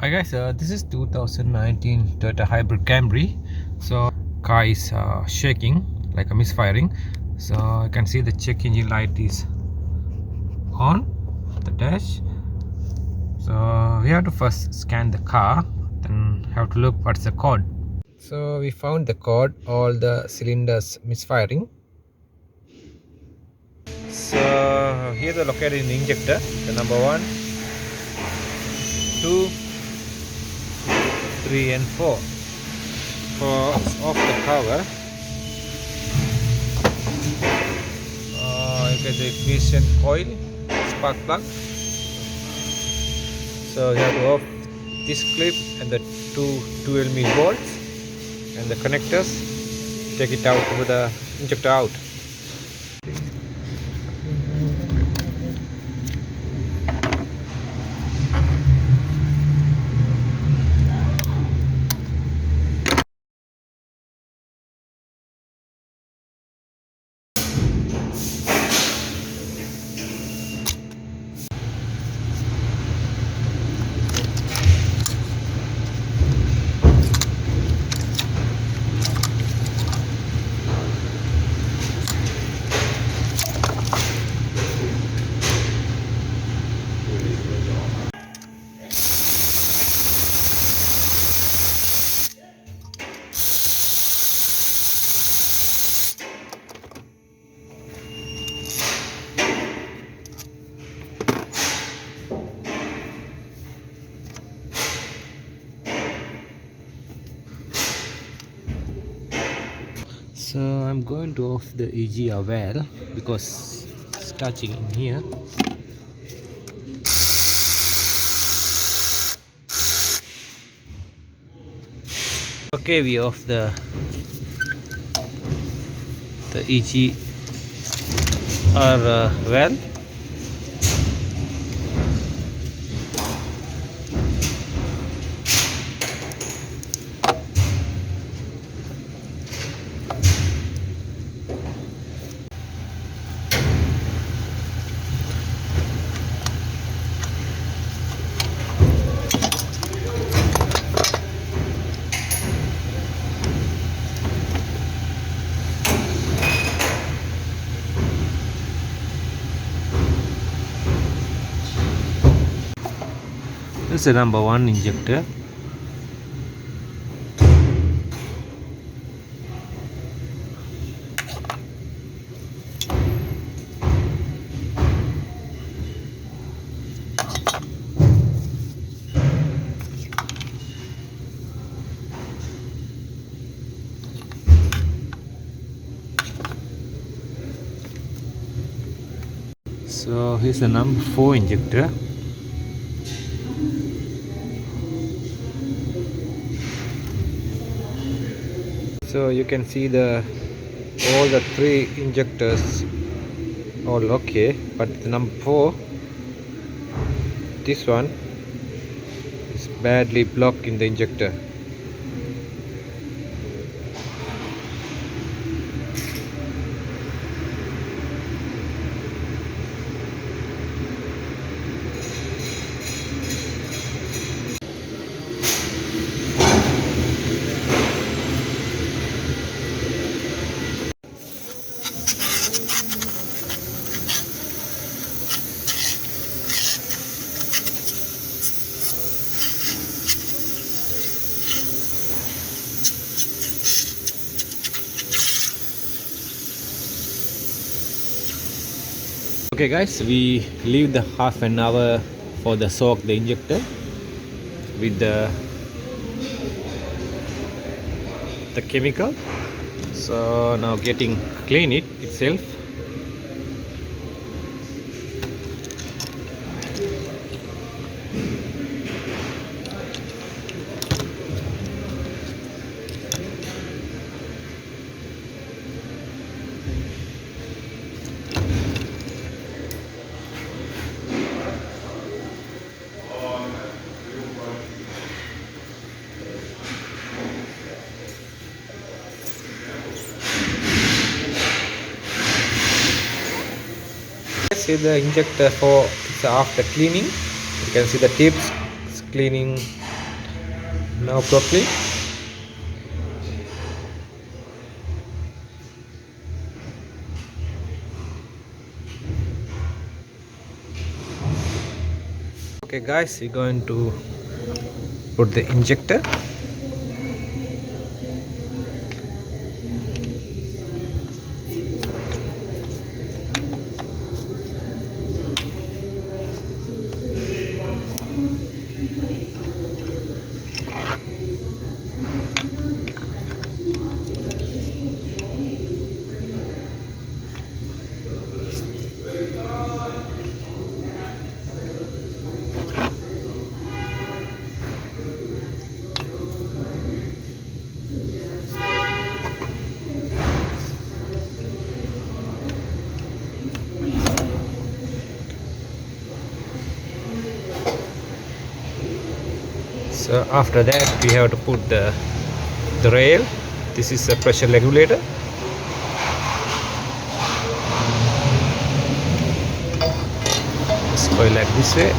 Hi guys, this is 2019 Toyota Hybrid Camry. So car is shaking like a misfiring. So you can see the check engine light is on the dash. So we have to first scan the car, then have to look what's the code. So we found the code, all the cylinders misfiring. So here the located in the injector, the number 1, 2, 3 and 4. For off the cover, you get the ignition coil, spark plug. So you have to off this clip and the two 12mm bolts and the connectors. Take it out with the injector out. So I'm going to off the EGR valve because it's touching in here. Okay, we off the EGR valve. This is the number 1 injector. So here's the number 4 injector. So you can see all the 3 injectors all okay, but the number 4, this one is badly blocked in the injector. Okay guys, we leave the half an hour for the soak the injector with the chemical. So now getting clean it itself. See the injector for after cleaning, you can see the tips cleaning Now properly. Okay guys, we're going to put the injector. So after that we have to put the rail. This is a pressure regulator. Just go like this way.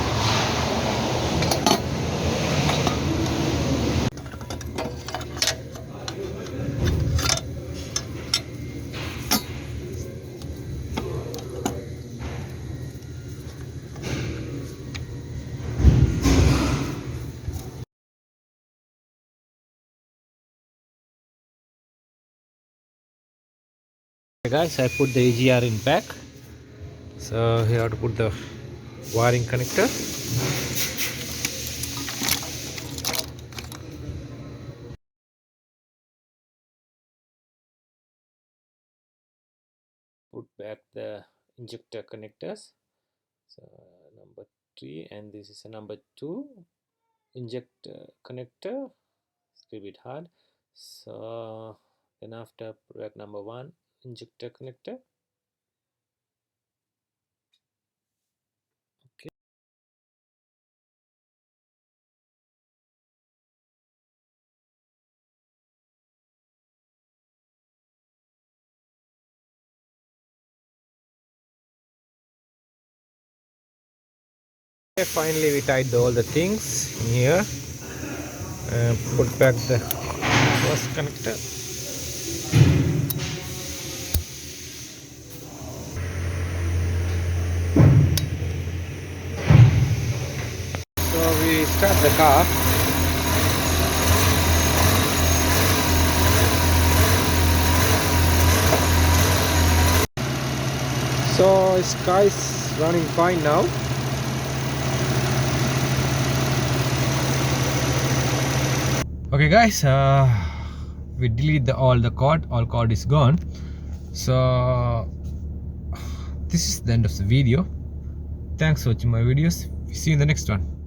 Okay guys, I put the AGR in back. So here I have to put the wiring connector. Put back the injector connectors. So number 3, and this is a number 2 injector connector. It's a bit hard. So then after put number 1 injector connector. Okay. Finally we tied all the things in here and put back the first connector. So we start the car. So this car is running fine now. Okay guys, we delete all code is gone. So this is the end of the video. Thanks for watching my videos. See you in the next one.